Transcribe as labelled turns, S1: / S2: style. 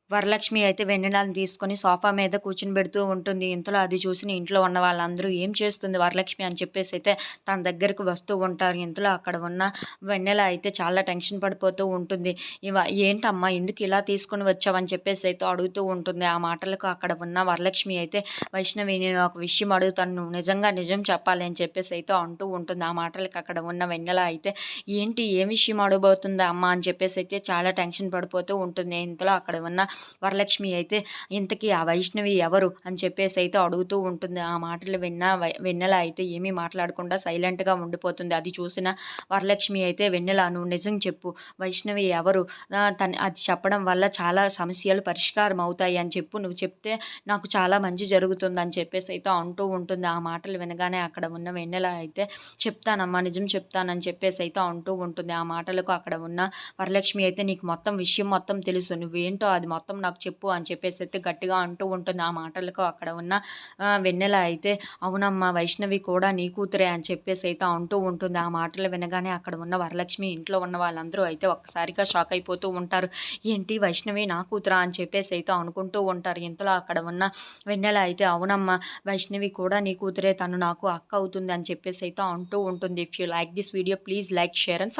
S1: వరలక్ష్మి అయితే వెన్నెలని తీసుకొని సోఫా మీద కూర్చొనిబెడుతూ ఉంటుంది. ఇంతలో అది చూసిన ఇంట్లో ఉన్న వాళ్ళందరూ "ఏం చేస్తుంది వరలక్ష్మి" అని చెప్పేసైతే తన దగ్గరకు వస్తూ ఉంటారు. ఇంతలో అక్కడ ఉన్న వెన్నెల అయితే చాలా టెన్షన్ పడిపోతూ ఉంటుంది. "ఏంటమ్మా ఎందుకు ఇలా తీసుకొని వచ్చావు?" అని చెప్పేసైతే అడుగుతూ ఉంటుంది. ఆ మాటలకు అక్కడ ఉన్న వరలక్ష్మి అయితే "వైష్ణవి, నేను ఒక విషయం అడుగుతాను. నువ్వు నిజంగా నిజం చెప్పాలి" అని చెప్పేసైతే అంటూ ఉంటుంది. ఆ మాటలకి అక్కడ ఉన్న వెన్నెల అయితే "ఏంటి? ఏ విషయం అడగబోతుందా అమ్మ?" అని చెప్పేసైతే చాలా టెన్షన్ పడిపోతూ ఉంటుంది. ఇంతలో అక్కడ ఉన్న వరలక్ష్మి అయితే ఇంతకీ ఆ వైష్ణవి ఎవరు అని చెప్పేసైతే అడుగుతూ ఉంటుంది. ఆ మాటలు విన్న వెన్నెల అయితే ఏమీ మాట్లాడకుండా సైలెంట్‌గా ఉండిపోతుంది. అది చూసిన వరలక్ష్మి అయితే "వెన్నెల, నువ్వు నిజం చెప్పు. వైష్ణవి ఎవరు? అది చెప్పడం వల్ల చాలా సమస్యలు పరిష్కారం అవుతాయి అని చెప్పు. నువ్వు చెప్తే నాకు చాలా మంచి జరుగుతుందని" చెప్పేసైతే అంటూ ఉంటుంది. ఆ మాటలు వినగానే అక్కడ ఉన్న వెన్నెల అయితే "చెప్తానమ్మా, నిజం చెప్తానని" చెప్పేసైతే అంటూ ఉంటుంది. ఆ మాటలకు అక్కడ ఉన్న వరలక్ష్మి అయితే "నీకు మొత్తం విషయం మొత్తం తెలుసు. నువ్వేంటో అది మొత్తం నాకు చెప్పు" అని చెప్పేసైతే గట్టిగా అంటూ ఉంటుంది. ఆ మాటలకు అక్కడ ఉన్న వెన్నెల అయితే "అవునమ్మా, వైష్ణవి కూడా నీ కూతురే" అని చెప్పేసైతే అంటూ ఉంటుంది. ఆ మాటలు వినగానే అక్కడ ఉన్న వరలక్ష్మి ఇంట్లో ఉన్న వాళ్ళందరూ అయితే ఒక్కసారిగా షాక్ అయిపోతూ ఉంటారు. ఏంటి వైష్ణవి నా కూతురా అని చెప్పేసైతే అనుకుంటూ ఉంటారు. ఇంతలో అక్కడ ఉన్న వెన్నెల అయితే "అవునమ్మా, వైష్ణవి కూడా నీ కూతురే. తను నాకు అక్క అవుతుంది" అని చెప్పేసైతే అంటూ ఉంటుంది. If you like this video please like, share and